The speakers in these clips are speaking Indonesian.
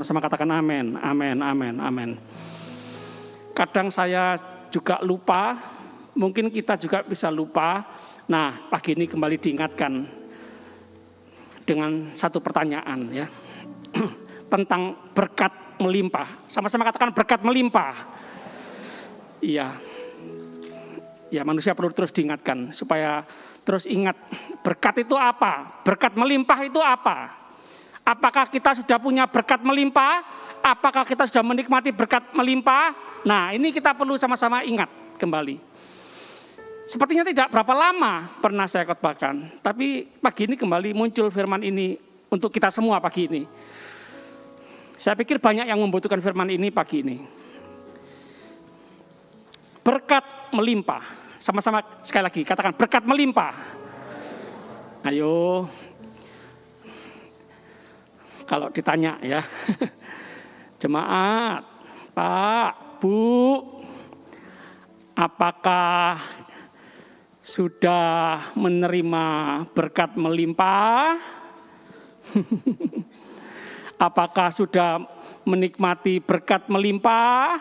Sama katakan amin, amin, amin, amin. Kadang saya juga lupa, mungkin kita juga bisa lupa. Nah, pagi ini kembali diingatkan dengan satu pertanyaan ya. Tentang berkat melimpah. Sama-sama katakan berkat melimpah. Iya. Ya, manusia perlu terus diingatkan supaya terus ingat berkat itu apa? Berkat melimpah itu apa? Apakah kita sudah punya berkat melimpah? Apakah kita sudah menikmati berkat melimpah? Nah, ini kita perlu sama-sama ingat kembali. Sepertinya tidak berapa lama pernah saya khotbahkan, tapi pagi ini kembali muncul firman ini untuk kita semua pagi ini. Saya pikir banyak yang membutuhkan firman ini pagi ini. Berkat melimpah. Sama-sama sekali lagi katakan berkat melimpah. Ayo. Kalau ditanya ya, jemaat, Pak, Bu, apakah sudah menerima berkat melimpah? Apakah sudah menikmati berkat melimpah?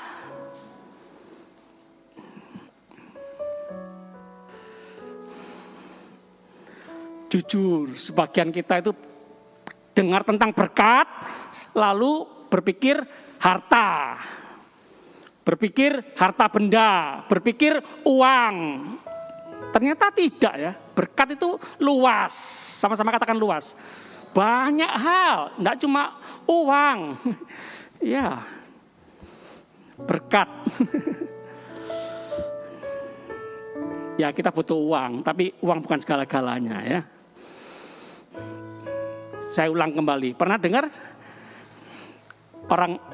Jujur, sebagian kita itu dengar tentang berkat, lalu berpikir harta. Berpikir harta benda, berpikir uang. Ternyata tidak ya, berkat itu luas. Sama-sama katakan luas. Banyak hal, tidak cuma uang. Ya, berkat. Ya, kita butuh uang, tapi uang bukan segala-galanya ya. Saya ulang kembali, pernah dengar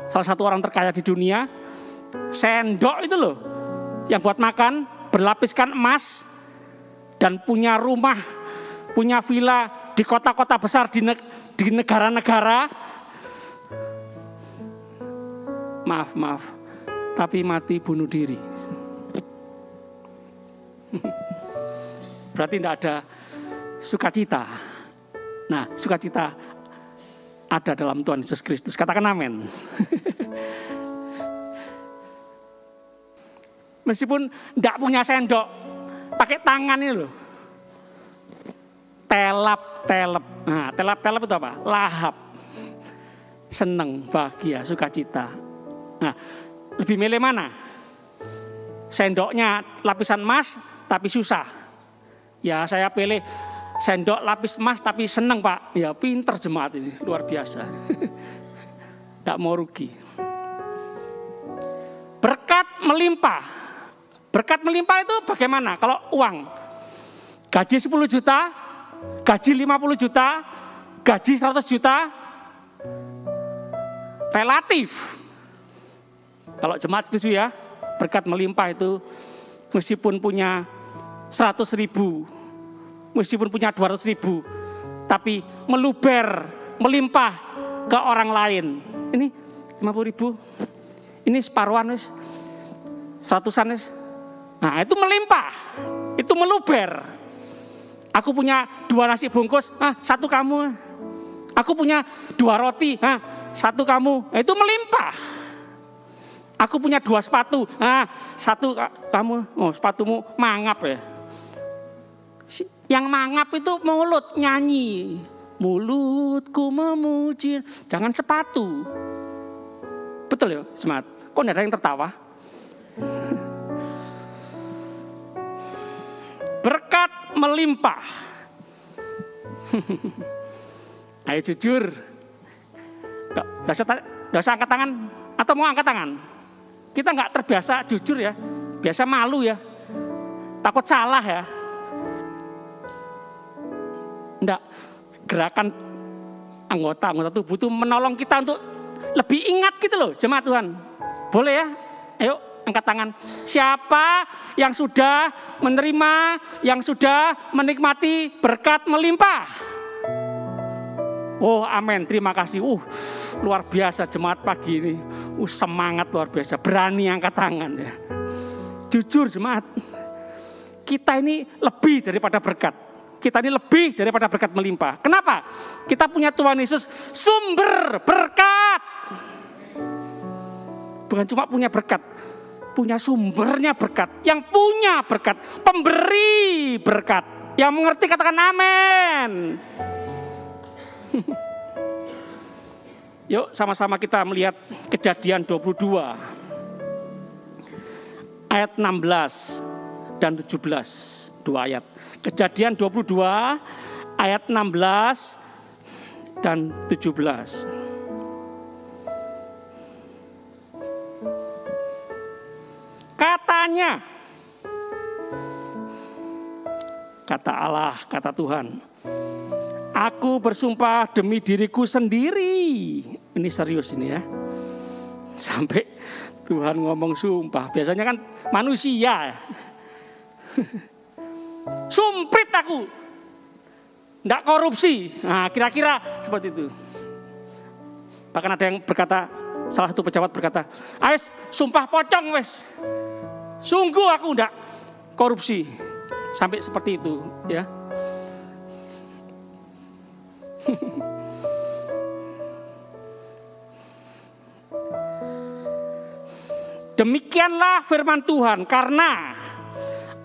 salah satu orang terkaya di dunia, sendok itu loh, yang buat makan, berlapiskan emas, dan punya rumah, punya villa di kota-kota besar di negara-negara. Maaf, tapi mati bunuh diri. Berarti tidak ada sukacita. Nah, sukacita ada dalam Tuhan Yesus Kristus. Katakan amin. Meskipun tidak punya sendok, pakai tangan ini loh. Telap-telep. Nah, telap-telep itu apa? Lahap. Seneng, bahagia, sukacita. Nah, lebih milih mana? Sendoknya lapisan emas, tapi susah. Ya, saya pilih sendok lapis emas tapi seneng, Pak. Ya, pinter jemaat ini, luar biasa. Tidak mau rugi. Berkat melimpah. Berkat melimpah itu bagaimana? Kalau uang, gaji 10 juta, gaji 50 juta, gaji 100 juta, relatif. Kalau jemaat setuju ya, berkat melimpah itu meskipun punya 100.000, meskipun punya 200.000, tapi meluber, melimpah ke orang lain. Ini 50.000, ini separuhan wis, 100-an wis. Nah, itu melimpah, itu meluber. Aku punya 2 nasi bungkus, satu kamu. Aku punya 2 roti, satu kamu. Itu melimpah. Aku punya 2 sepatu, satu kamu. Oh, sepatumu mangap ya. Yang mangap itu mulut nyanyi. Mulutku memuji, jangan sepatu. Betul ya, semangat. Kok tidak ada yang tertawa? Berkat melimpah. Ayo jujur. Gak usah angkat tangan. Atau mau angkat tangan? Kita gak terbiasa jujur ya. Biasa malu ya. Takut salah ya. Enggak. Gerakan anggota tubuh itu menolong kita untuk lebih ingat gitu loh, jemaat Tuhan. Boleh ya? Ayo angkat tangan. Siapa yang sudah menerima, yang sudah menikmati berkat melimpah? Oh, amin. Terima kasih. Luar biasa jemaat pagi ini. Semangat luar biasa. Berani angkat tangan ya. Jujur jemaat. Kita ini lebih daripada berkat. Kita ini lebih daripada berkat melimpah. Kenapa? Kita punya Tuhan Yesus, sumber berkat. Bukan cuma punya berkat, punya sumbernya berkat, yang punya berkat, pemberi berkat. Yang mengerti katakan amin. Yuk sama-sama kita melihat Kejadian 22 ayat 16 dan 17, 2 ayat. Kejadian 22 ayat 16 dan 17. Katanya, kata Allah, kata Tuhan, aku bersumpah demi diriku sendiri. Ini serius ini ya. Sampai Tuhan ngomong sumpah. Biasanya kan manusia. Sumprit aku, tidak korupsi. Nah, kira-kira seperti itu. Bahkan ada yang berkata, salah satu pejabat berkata, "Ais, sumpah pocong wes. Sungguh aku tidak korupsi." Sampai seperti itu, ya. Demikianlah firman Tuhan, karena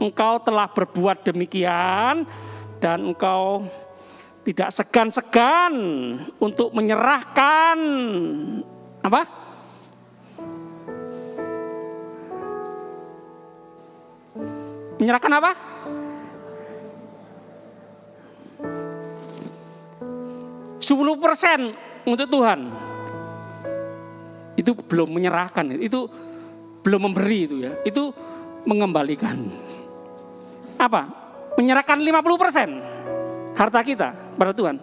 engkau telah berbuat demikian dan engkau tidak segan-segan untuk menyerahkan apa? Menyerahkan apa? %10 untuk Tuhan. Itu belum menyerahkan, itu belum memberi itu ya. Itu mengembalikan. Apa? Menyerahkan 50% harta kita pada Tuhan.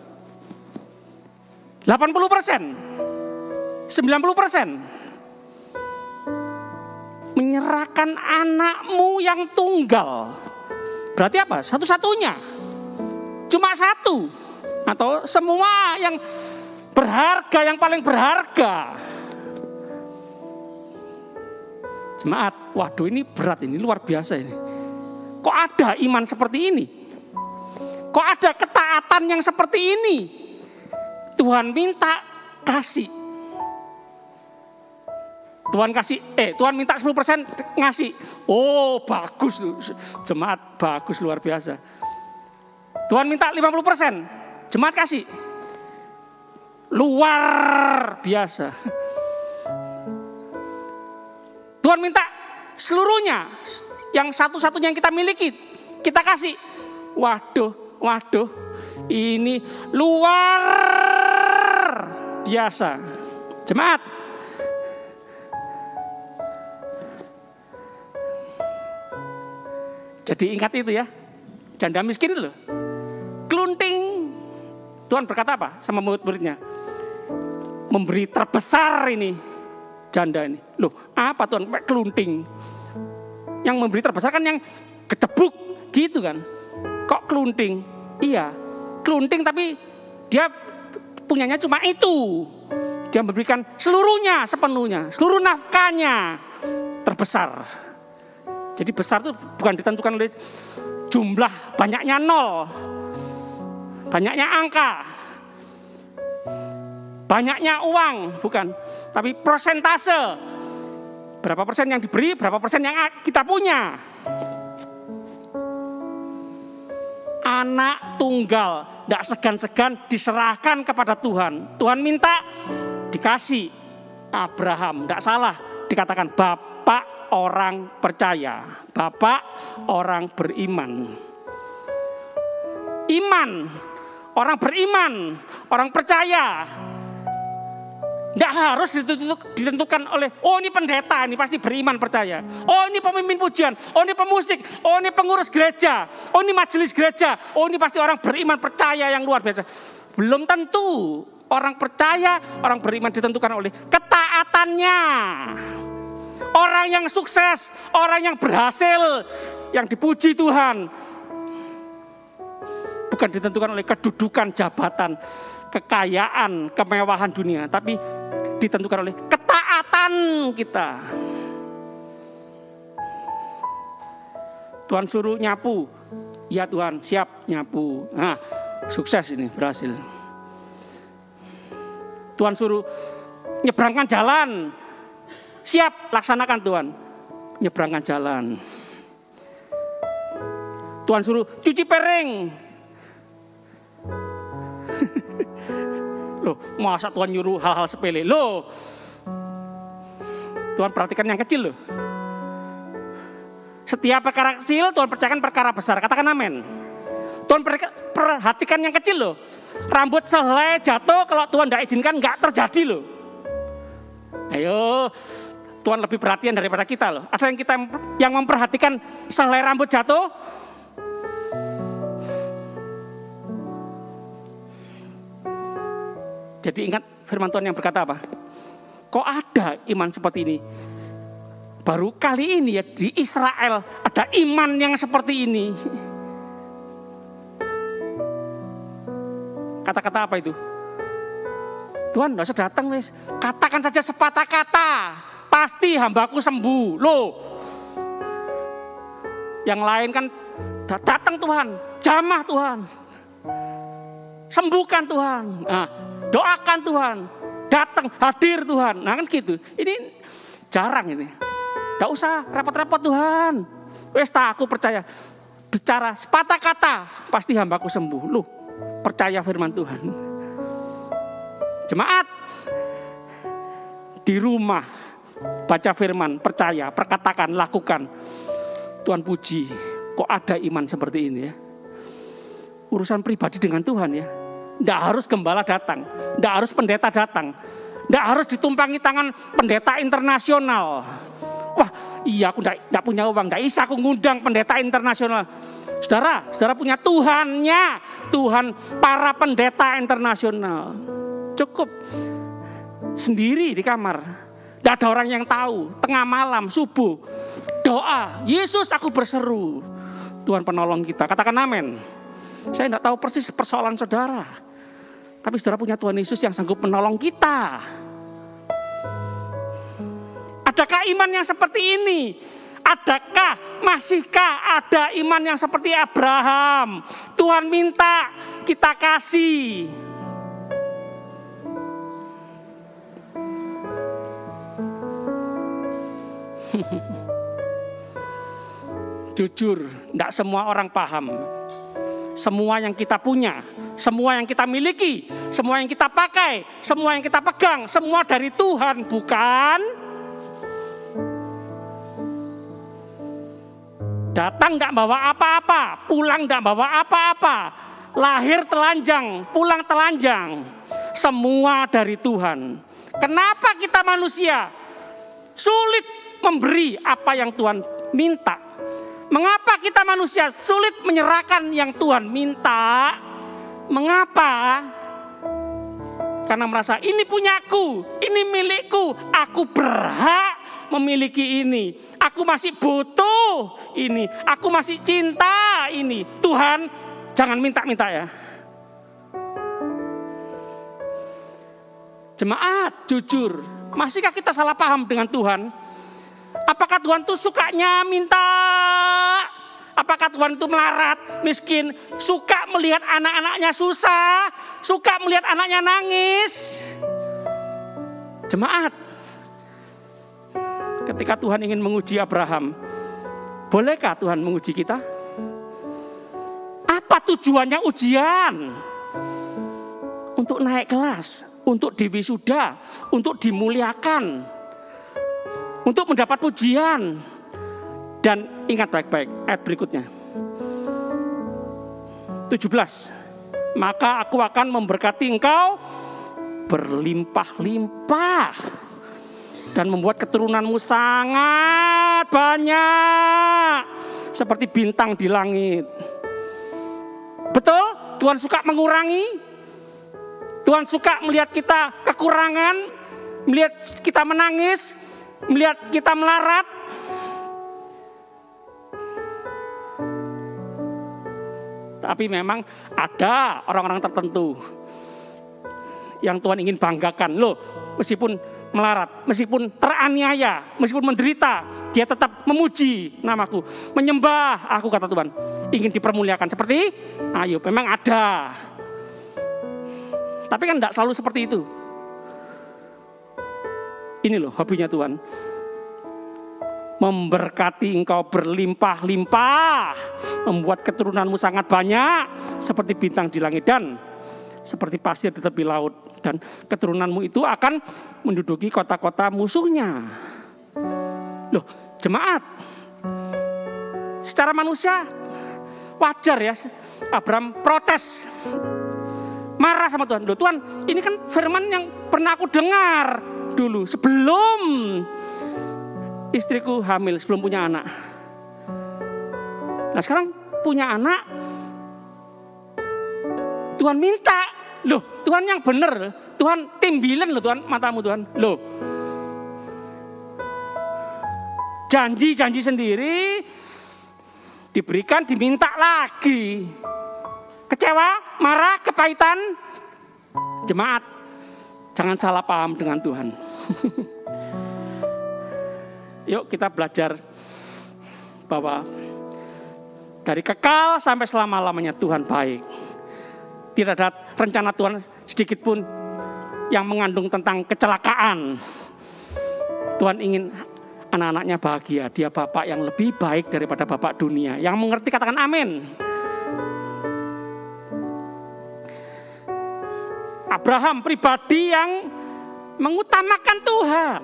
80%, 90%. Menyerahkan anakmu yang tunggal. Berarti apa? Satu-satunya. Cuma satu. Atau semua yang berharga, yang paling berharga. Jemaat, waduh ini berat, ini luar biasa ini. Kok ada iman seperti ini? Kok ada ketaatan yang seperti ini? Tuhan minta kasih. Tuhan minta 10% ngasih. Oh, bagus loh. Jemaat, bagus, luar biasa. Tuhan minta 50%. Jemaat kasih. Luar biasa. Tuhan minta seluruhnya. Yang satu-satunya yang kita miliki, kita kasih. Waduh, ini luar biasa. Jemaat, jadi ingat itu ya, janda miskin itu loh, kelunting. Tuhan berkata apa sama murid-muridnya? Memberi terbesar ini janda ini. Loh, apa Tuhan? Kelunting. Yang memberi terbesar kan yang gedebuk gitu kan. Kok kelunting? Iya, kelunting tapi dia punyanya cuma itu. Dia memberikan seluruhnya, sepenuhnya, seluruh nafkahnya terbesar. Jadi besar itu bukan ditentukan oleh jumlah banyaknya nol, banyaknya angka, banyaknya uang, bukan. Tapi persentase. Berapa persen yang diberi, berapa persen yang kita punya. Anak tunggal, tidak segan-segan diserahkan kepada Tuhan. Tuhan minta, dikasih. Abraham, tidak salah dikatakan bapak orang percaya. Bapak orang beriman. Iman, orang beriman, orang percaya. Tidak harus ditentukan oleh, oh ini pendeta, ini pasti beriman percaya. Oh ini pemimpin pujian, oh ini pemusik, oh ini pengurus gereja, oh ini majelis gereja, oh ini pasti orang beriman percaya yang luar biasa. Belum tentu. Orang percaya, orang beriman ditentukan oleh ketaatannya. Orang yang sukses, orang yang berhasil, yang dipuji Tuhan, bukan ditentukan oleh kedudukan, jabatan, kekayaan, kemewahan dunia, tapi ditentukan oleh ketaatan kita. Tuhan suruh nyapu, ya Tuhan siap nyapu. Nah, sukses ini, berhasil. Tuhan suruh nyebrangkan jalan, Siap, laksanakan Tuhan. Nyebrangkan jalan. Tuhan suruh cuci piring. Loh, masa Tuhan nyuruh hal-hal sepele? Loh, Tuhan perhatikan yang kecil loh. Setiap perkara kecil Tuhan percayakan perkara besar. Katakan amin. Tuhan perhatikan yang kecil loh. Rambut sehelai jatuh kalau Tuhan tidak izinkan nggak terjadi loh. Ayo, Tuhan lebih perhatian daripada kita loh. Ada yang memperhatikan sehelai rambut jatuh? Jadi ingat firman Tuhan yang berkata apa? Kok ada iman seperti ini? Baru kali ini ya di Israel ada iman yang seperti ini. Kata-kata apa itu? Tuhan gak usah datang wis. Katakan saja sepatah kata. Pasti hambaku sembuh. Loh. Yang lain kan datang Tuhan. Jamah Tuhan. Sembuhkan Tuhan. Nah, doakan Tuhan. Datang, hadir Tuhan. Nah kan gitu. Ini jarang ini. Gak usah repot-repot Tuhan. Wes aku percaya. Bicara sepatah kata. Pasti hambaku sembuh. Loh, percaya firman Tuhan. Jemaat. Di rumah. Baca firman, percaya, perkatakan, lakukan. Tuhan puji. Kok ada iman seperti ini ya. Urusan pribadi dengan Tuhan ya. Nggak harus gembala datang. Nggak harus pendeta datang. Nggak harus ditumpangi tangan pendeta internasional. Wah, iya aku enggak punya uang, enggak bisa aku ngundang pendeta internasional. Saudara punya Tuhannya, Tuhan para pendeta internasional. Cukup sendiri di kamar. Enggak ada orang yang tahu, tengah malam, subuh, doa, Yesus aku berseru. Tuhan penolong kita, katakan amin. Saya enggak tahu persis persoalan saudara. Tapi saudara punya Tuhan Yesus yang sanggup menolong kita. Adakah iman yang seperti ini? Adakah, masihkah ada iman yang seperti Abraham? Tuhan minta, kita kasih. Jujur, tidak semua orang paham. Semua yang kita punya, semua yang kita miliki, semua yang kita pakai, semua yang kita pegang, semua dari Tuhan, bukan? Datang gak bawa apa-apa, pulang gak bawa apa-apa. Lahir telanjang, pulang telanjang. Semua dari Tuhan. Kenapa kita manusia sulit memberi apa yang Tuhan minta? Mengapa kita manusia sulit menyerahkan yang Tuhan minta? Mengapa? Karena merasa ini punyaku, ini milikku, aku berhak memiliki ini. Aku masih butuh ini, aku masih cinta ini. Tuhan, jangan minta-minta ya. Jemaat, jujur, masihkah kita salah paham dengan Tuhan? Apakah Tuhan tuh sukanya minta? Apakah Tuhan itu melarat, miskin, suka melihat anak-anaknya susah, suka melihat anaknya nangis? Jemaat, ketika Tuhan ingin menguji Abraham, bolehkah Tuhan menguji kita? Apa tujuannya ujian? Untuk naik kelas, untuk diwisuda, untuk dimuliakan, untuk mendapat pujian. Dan ingat baik-baik ayat berikutnya. 17. Maka aku akan memberkati engkau berlimpah-limpah dan membuat keturunanmu sangat banyak seperti bintang di langit. Betul? Tuhan suka mengurangi. Tuhan suka melihat kita kekurangan, melihat kita menangis, melihat kita melarat. Tapi memang ada orang-orang tertentu yang Tuhan ingin banggakan. Loh, meskipun melarat, meskipun teraniaya, meskipun menderita, dia tetap memuji namaku, menyembah aku, kata Tuhan. Ingin dipermuliakan seperti Ayub. Memang ada. Tapi kan tidak selalu seperti itu. Ini loh hobinya Tuhan. Memberkati engkau berlimpah-limpah, membuat keturunanmu sangat banyak, seperti bintang di langit dan seperti pasir di tepi laut. Dan keturunanmu itu akan menduduki kota-kota musuhnya. Loh, jemaat, secara manusia wajar ya, Abraham protes, marah sama Tuhan. Loh Tuhan, ini kan firman yang pernah aku dengar dulu sebelum istriku hamil, sebelum punya anak. Nah sekarang punya anak, Tuhan minta, loh Tuhan yang benar, Tuhan timbilan loh Tuhan, matamu Tuhan. Loh, janji-janji sendiri diberikan, diminta lagi. Kecewa, marah, kepahitan. Jemaat, jangan salah paham dengan Tuhan. Yuk kita belajar bahwa dari kekal sampai selama-lamanya Tuhan baik. Tidak ada rencana Tuhan sedikit pun yang mengandung tentang kecelakaan. Tuhan ingin anak-anaknya bahagia. Dia Bapak yang lebih baik daripada Bapak dunia. Yang mengerti katakan amin. Abraham pribadi yang mengutamakan Tuhan.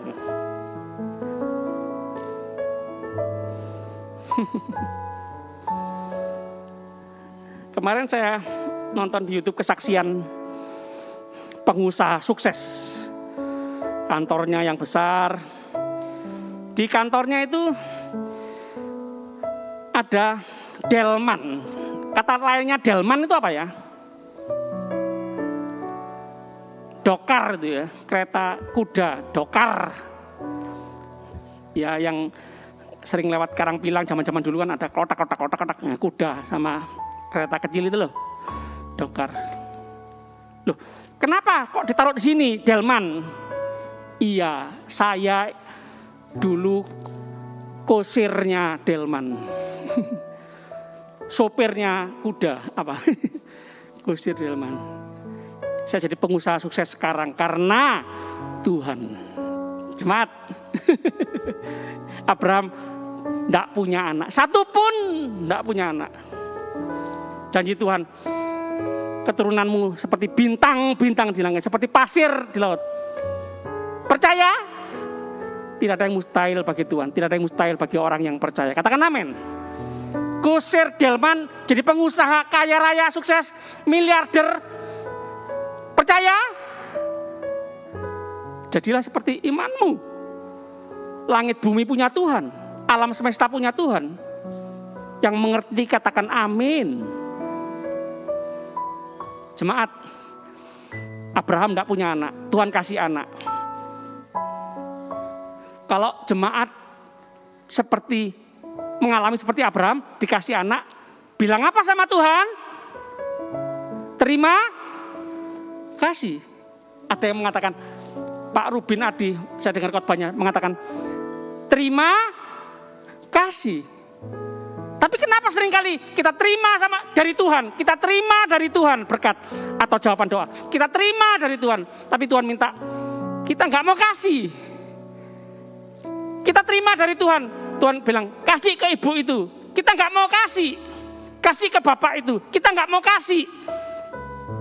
Kemarin saya nonton di YouTube kesaksian pengusaha sukses. Kantornya yang besar. Di kantornya itu ada delman. Kata lainnya delman itu apa ya? Dokar itu ya, kereta kuda, dokar. Ya yang sering lewat Karangpilang zaman-zaman dulu kan ada kotak-kotak kuda sama kereta kecil itu loh, dokar. Loh, kenapa kok ditaruh di sini delman? Iya, saya dulu kusirnya delman, sopirnya kuda apa? Kusir delman. Saya jadi pengusaha sukses sekarang karena Tuhan. Jemaat, Abraham tidak punya anak, satu pun tidak punya anak. Janji Tuhan, keturunanmu seperti bintang-bintang di langit, seperti pasir di laut. Percaya? Tidak ada yang mustahil bagi Tuhan, tidak ada yang mustahil bagi orang yang percaya. Katakan amin. Kusir delman jadi pengusaha kaya raya sukses, miliarder. Percaya? Jadilah seperti imanmu. Langit bumi punya Tuhan, alam semesta punya Tuhan. Yang mengerti katakan amin. Jemaat, Abraham tidak punya anak, Tuhan kasih anak. Kalau jemaat seperti mengalami seperti Abraham, dikasih anak, bilang apa sama Tuhan? Terima kasih. Ada yang mengatakan, Pak Rubin Adi, saya dengar khotbahnya mengatakan, terima kasih. Tapi kenapa seringkali kita terima dari Tuhan, kita terima dari Tuhan berkat atau jawaban doa, kita terima dari Tuhan, tapi Tuhan minta kita nggak mau kasih. Kita terima dari Tuhan, Tuhan bilang kasih ke ibu itu, kita nggak mau kasih. Kasih ke bapak itu, kita nggak mau kasih.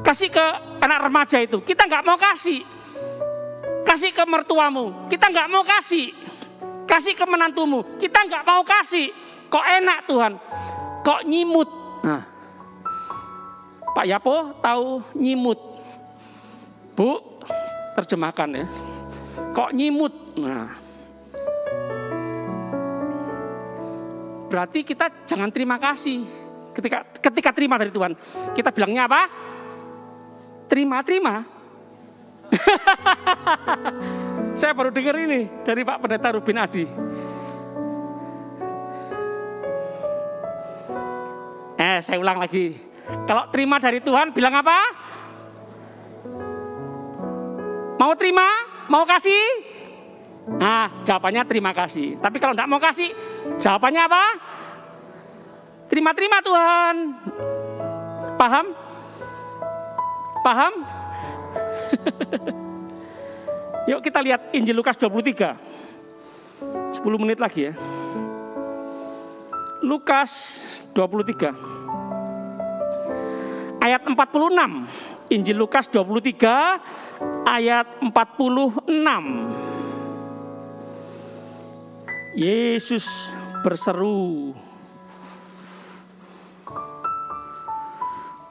Kasih ke anak remaja itu, kita nggak mau kasih. Kasih ke mertuamu, kita nggak mau kasih. Kasih ke menantumu, kita nggak mau kasih. Kok enak Tuhan, kok nyimut. Nah, Pak Yapo tahu nyimut? Bu, terjemahkan ya. Kok nyimut? Nah, berarti kita jangan terima kasih. Ketika terima dari Tuhan, kita bilangnya apa? Terima. Saya baru dengar ini dari Pak Pendeta Rubin Adi. Saya ulang lagi. Kalau terima dari Tuhan, bilang apa? Mau terima? Mau kasih? Nah, jawabannya terima kasih. Tapi kalau tidak mau kasih, jawabannya apa? Terima Tuhan. Paham? Yuk kita lihat Injil Lukas 23. 10 menit lagi ya. Lukas 23. Ayat 46. Injil Lukas 23 ayat 46. Yesus berseru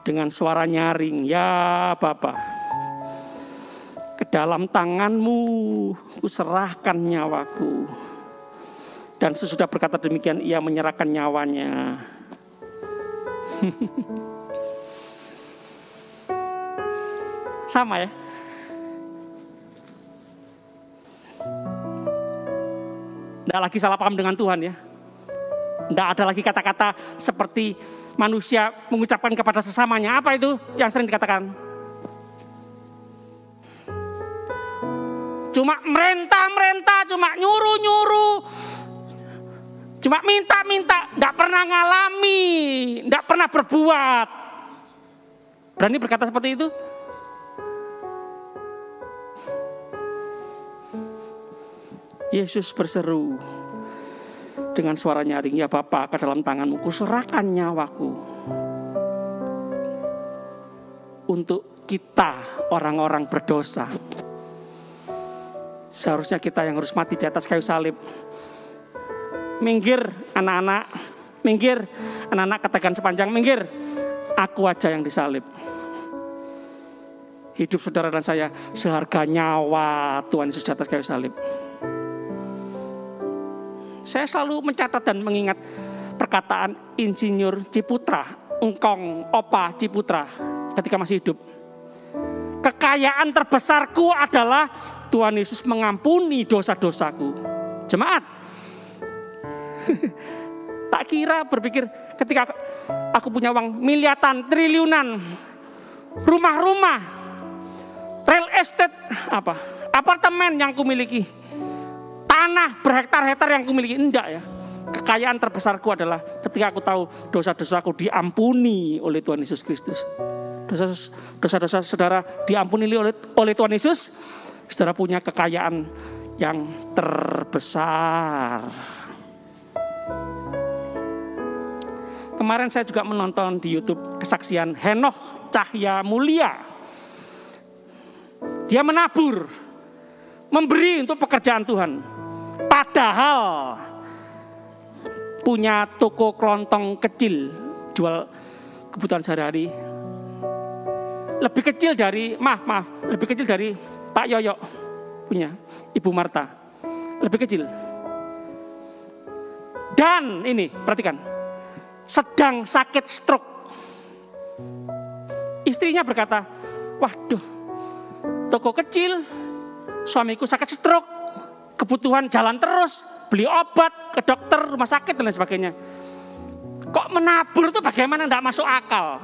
dengan suara nyaring, "Ya Bapa, ke dalam tangan-Mu kuserahkan nyawaku." Dan sesudah berkata demikian, ia menyerahkan nyawanya. Sama ya. Tidak lagi salah paham dengan Tuhan ya. Tidak ada lagi kata-kata seperti manusia mengucapkan kepada sesamanya. Apa itu yang sering dikatakan? Cuma merentah-merentah, cuma nyuruh-nyuruh, cuma minta-minta, tidak pernah ngalami, tidak pernah berbuat. Berani berkata seperti itu? Yesus berseru dengan suara nyaring, "Ya Bapa, ke dalam tangan-Mu kuserahkan nyawaku." Untuk kita orang-orang berdosa, seharusnya kita yang harus mati di atas kayu salib. Minggir anak-anak, minggir anak-anak, katakan sepanjang, minggir, aku aja yang disalib. Hidup saudara dan saya seharga nyawa Tuhan Yesus di atas kayu salib. Saya selalu mencatat dan mengingat perkataan Insinyur Ciputra, Engkong Opa Ciputra ketika masih hidup. Kekayaan terbesarku adalah Tuhan Yesus mengampuni dosa-dosaku. Jemaat, tak kira berpikir ketika aku punya uang miliaran, triliunan, rumah-rumah, real estate, apartemen yang kumiliki, tanah berhektar-hektar yang kumiliki, enggak ya. Kekayaan terbesarku adalah ketika aku tahu dosa-dosaku diampuni oleh Tuhan Yesus Kristus. Dosa-dosa saudara diampuni oleh Tuhan Yesus, saudara punya kekayaan yang terbesar. Kemarin saya juga menonton di YouTube kesaksian Henoch Cahya Mulia. Dia menabur, memberi untuk pekerjaan Tuhan. Padahal punya toko kelontong kecil, jual kebutuhan sehari-hari. Lebih kecil dari, lebih kecil dari Pak Yoyo punya, Ibu Marta. Lebih kecil. Dan ini, perhatikan, sedang sakit stroke. Istrinya berkata, "Waduh, toko kecil, suamiku sakit stroke, kebutuhan jalan terus, beli obat, ke dokter, rumah sakit dan lain sebagainya. Kok menabur itu bagaimana, tidak masuk akal."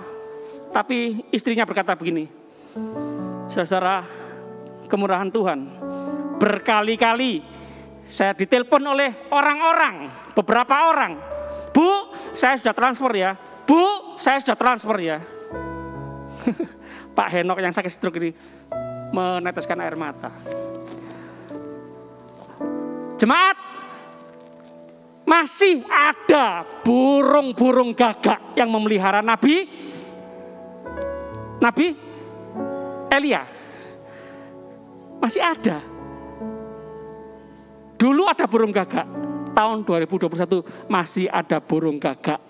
Tapi istrinya berkata begini, "Saudara, kemurahan Tuhan, berkali-kali saya ditelepon oleh orang-orang, beberapa orang, 'Bu, saya sudah transfer ya. Bu, saya sudah transfer ya.'" Pak Henoch yang sakit stroke ini meneteskan air mata. Jemaat, masih ada burung-burung gagak yang memelihara Nabi Elia. Masih ada. Dulu ada burung gagak. Tahun 2021 masih ada burung gagak.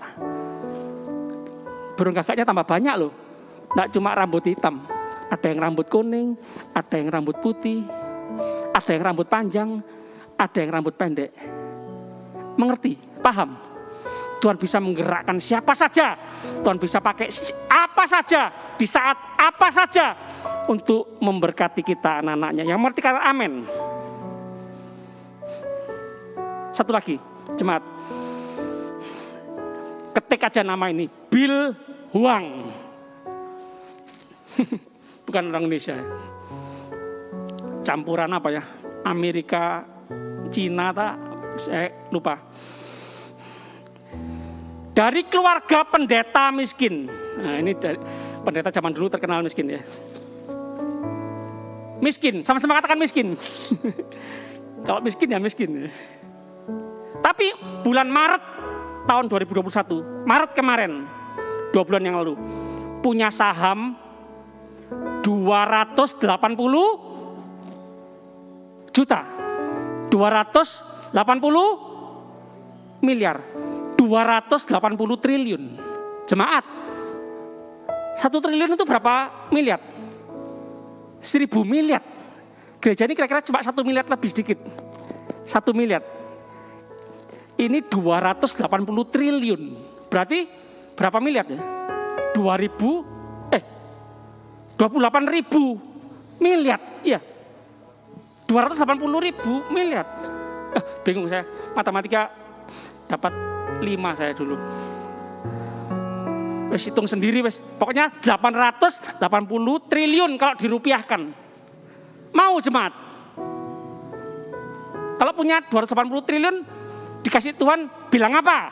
Burung gagaknya tambah banyak loh. Tidak cuma rambut hitam. Ada yang rambut kuning, ada yang rambut putih, ada yang rambut panjang, ada yang rambut pendek. Mengerti? Paham? Tuhan bisa menggerakkan siapa saja. Tuhan bisa pakai apa saja, di saat apa saja, untuk memberkati kita anak-anaknya. Yang mengerti kata amin. Satu lagi, jemaat. Ketik aja nama ini, Bill Hwang. Bukan orang Indonesia. Campuran apa ya? Amerika, Cina, saya lupa. Dari keluarga pendeta miskin. Nah, ini dari pendeta zaman dulu terkenal miskin ya. Miskin, sama-sama katakan miskin. Kalau miskin ya miskin. Tapi bulan Maret tahun 2021, Maret kemarin, 2 bulan yang lalu, punya saham 280 juta. 280 miliar. 280 triliun. Jemaat. 1 triliun itu berapa miliar? 1000 miliar. Gereja ini kira-kira cuma 1 miliar lebih sedikit. 1 miliar. Ini 280 triliun. Berarti berapa miliar ya? 28.000 miliar. Iya. 280.000 miliar. Bingung saya. Matematika dapat 5 saya dulu. Wes hitung sendiri wes. Pokoknya 880 triliun kalau dirupiahkan. Mau jemaat? Kalau punya 280 triliun dikasih Tuhan bilang apa?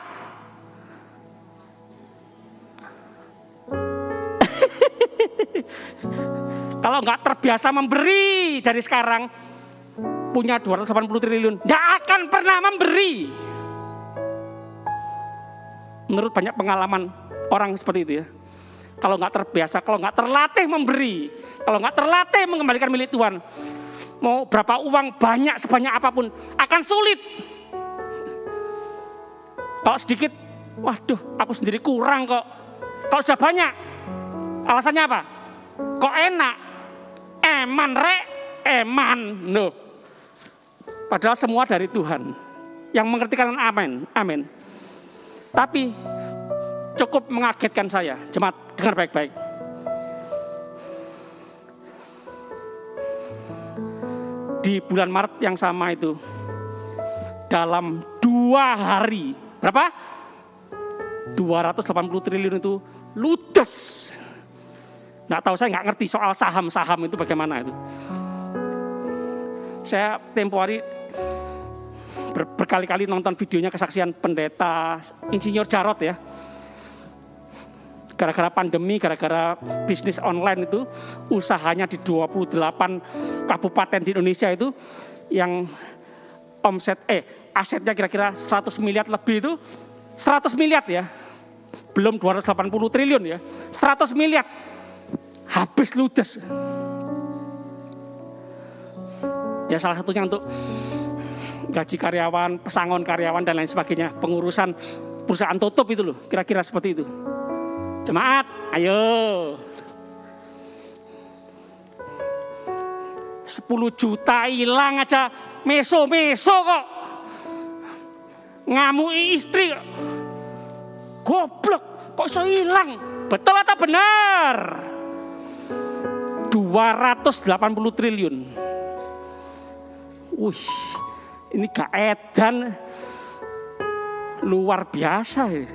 Kalau nggak terbiasa memberi dari sekarang, punya 280 triliun, nggak akan pernah memberi. Menurut banyak pengalaman orang seperti itu ya. Kalau nggak terbiasa, kalau nggak terlatih memberi, kalau nggak terlatih mengembalikan milik Tuhan, mau berapa uang banyak sebanyak apapun akan sulit. Kalau sedikit, waduh, aku sendiri kurang kok. Kalau sudah banyak, alasannya apa? Kok enak? Eman rek, eman. No. Padahal semua dari Tuhan. Yang mengertikan amin, amin. Tapi cukup mengagetkan saya. Jemaat, dengar baik-baik. Di bulan Maret yang sama itu, dalam 2 hari, berapa? 280 triliun itu ludes. Nggak tahu, saya nggak ngerti soal saham-saham itu bagaimana itu. Saya tempo hari berkali-kali nonton videonya kesaksian pendeta Insinyur Jarot ya. Gara-gara pandemi, gara-gara bisnis online itu, usahanya di 28 kabupaten di Indonesia itu, yang asetnya kira-kira 100 miliar lebih itu, 100 miliar ya, belum 280 triliun ya, 100 miliar, habis ludes. Ya salah satunya untuk gaji karyawan, pesangon karyawan dan lain sebagainya, pengurusan perusahaan tutup itu loh, kira-kira seperti itu. Jemaat, ayo. 10 juta hilang aja, meso-meso kok. Ngamui istri kok. Goblok, kok iso hilang? Betul atau benar? 280 triliun. Wih, ini gak edan. Luar biasa ya.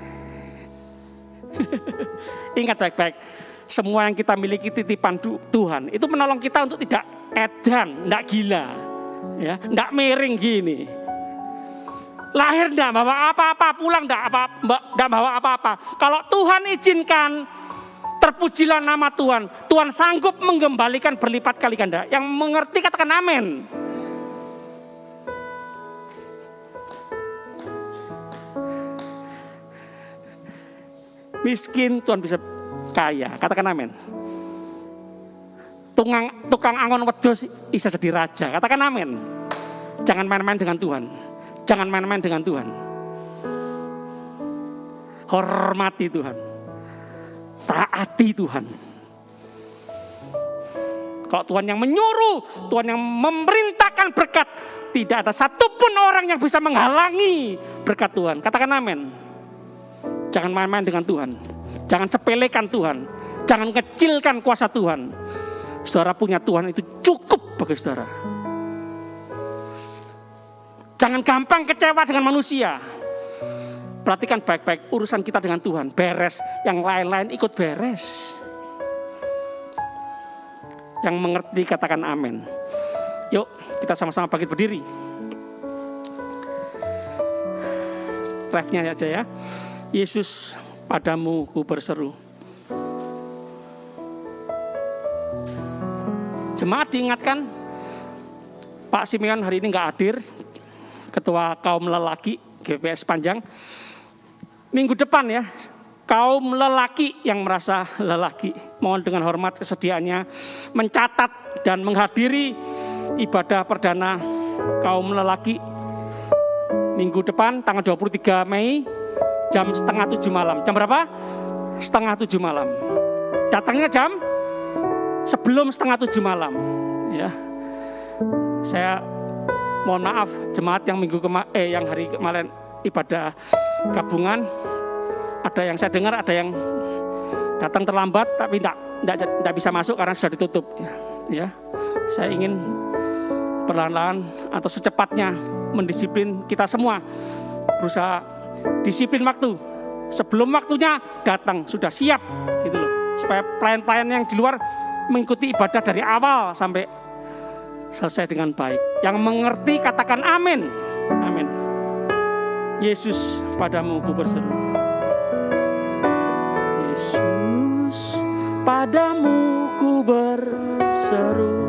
Ingat baik-baik, semua yang kita miliki titipan Tuhan. Itu menolong kita untuk tidak edan, tidak gila, ya, tidak miring gini. Lahir tidak bawa apa-apa, pulang tidak bawa apa-apa. Kalau Tuhan izinkan, terpujilah nama Tuhan. Tuhan sanggup mengembalikan berlipat kali ganda. Yang mengerti katakan amin. Miskin Tuhan bisa kaya, katakan amin. Tukang angon wedhus bisa jadi raja, katakan amin. Jangan main-main dengan Tuhan. Jangan main-main dengan Tuhan. Hormati Tuhan. Taati Tuhan. Kalau Tuhan yang menyuruh, Tuhan yang memerintahkan berkat, tidak ada satupun orang yang bisa menghalangi berkat Tuhan. Katakan amin. Jangan main-main dengan Tuhan. Jangan sepelekan Tuhan. Jangan kecilkan kuasa Tuhan. Saudara punya Tuhan itu cukup bagi saudara. Jangan gampang kecewa dengan manusia. Perhatikan baik-baik urusan kita dengan Tuhan. Beres. Yang lain-lain ikut beres. Yang mengerti katakan amin. Yuk kita sama-sama bangkit berdiri. Refnya aja ya. Yesus, padamu ku berseru. Jemaat diingatkan, Pak Simeon hari ini nggak hadir, Ketua Kaum Lelaki GPS Panjang. Minggu depan ya, kaum lelaki yang merasa lelaki, mohon dengan hormat kesediaannya mencatat dan menghadiri ibadah perdana kaum lelaki minggu depan tanggal 23 Mei jam 6:30 malam. Jam berapa? 6:30 malam. Datangnya jam sebelum 6:30 malam. Ya, saya mohon maaf jemaat yang yang hari kemarin ibadah gabungan, ada yang saya dengar ada yang datang terlambat tapi tidak bisa masuk karena sudah ditutup. Ya, saya ingin perlahan-lahan atau secepatnya mendisiplin kita semua, berusaha disiplin waktu. Sebelum waktunya datang sudah siap gitu loh, supaya pelayan-pelayan yang di luar mengikuti ibadah dari awal sampai selesai dengan baik. Yang mengerti katakan amin. Amin. Yesus padamu ku berseru. Yesus padamu ku berseru.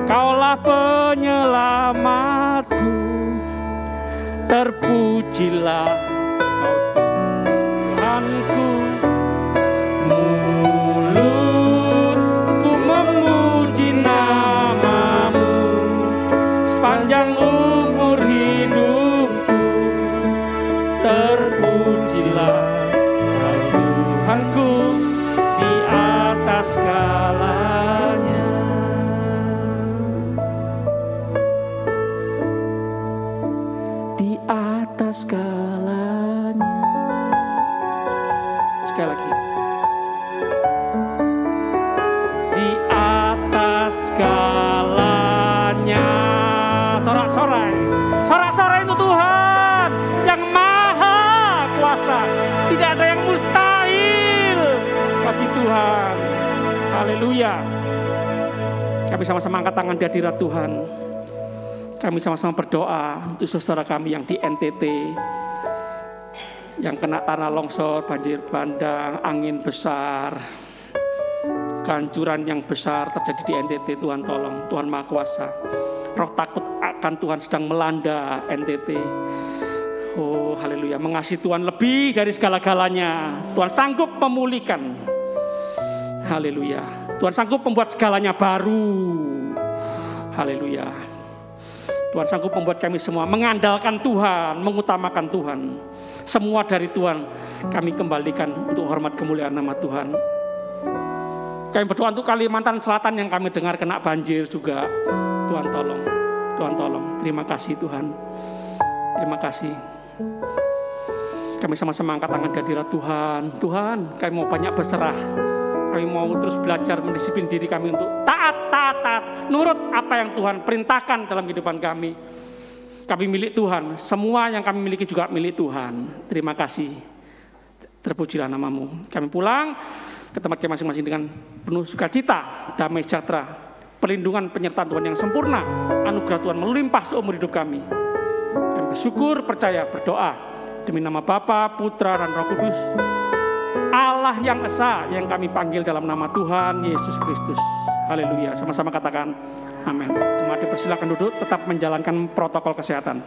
Kaulah penyelamatku, terpujilah Kau Tuhanku. Mulutku memuji namamu sepanjang umur hidupku, terpujilah Kau Tuhanku di atas segalanya. Di atas segalanya. Sekali lagi. Di atas segalanya. Sorak-sorai. Sorak-sorai itu Tuhan yang maha kuasa. Tidak ada yang mustahil bagi Tuhan. Haleluya. Kami sama-sama angkat tangan di hadirat Tuhan. Kami sama-sama berdoa untuk saudara kami yang di NTT, yang kena tanah longsor, banjir bandang, angin besar, kehancuran yang besar terjadi di NTT. Tuhan tolong, Tuhan Maha Kuasa. Roh takut akan Tuhan sedang melanda NTT. Oh haleluya, mengasihi Tuhan lebih dari segala-galanya. Tuhan sanggup memulihkan. Haleluya, Tuhan sanggup membuat segalanya baru. Haleluya. Tuhan sanggup membuat kami semua mengandalkan Tuhan, mengutamakan Tuhan. Semua dari Tuhan kami kembalikan untuk hormat kemuliaan nama Tuhan. Kami berdoa untuk Kalimantan Selatan yang kami dengar kena banjir juga. Tuhan tolong, Tuhan tolong. Terima kasih Tuhan. Terima kasih. Kami sama-sama angkat tangan di hadirat Tuhan. Tuhan, kami mau banyak berserah. Kami mau terus belajar mendisiplin diri kami untuk taat, nurut apa yang Tuhan perintahkan dalam kehidupan kami. Kami milik Tuhan, semua yang kami miliki juga milik Tuhan. Terima kasih, terpujilah namamu. Kami pulang ke tempat kami masing-masing dengan penuh sukacita, damai sejahtera, perlindungan penyertaan Tuhan yang sempurna, anugerah Tuhan melimpah seumur hidup kami. Kami bersyukur, percaya, berdoa demi nama Bapa, Putra, dan Roh Kudus, Allah yang esa yang kami panggil dalam nama Tuhan Yesus Kristus. Haleluya. Sama-sama katakan amin. Jemaat dipersilakan duduk, tetap menjalankan protokol kesehatan.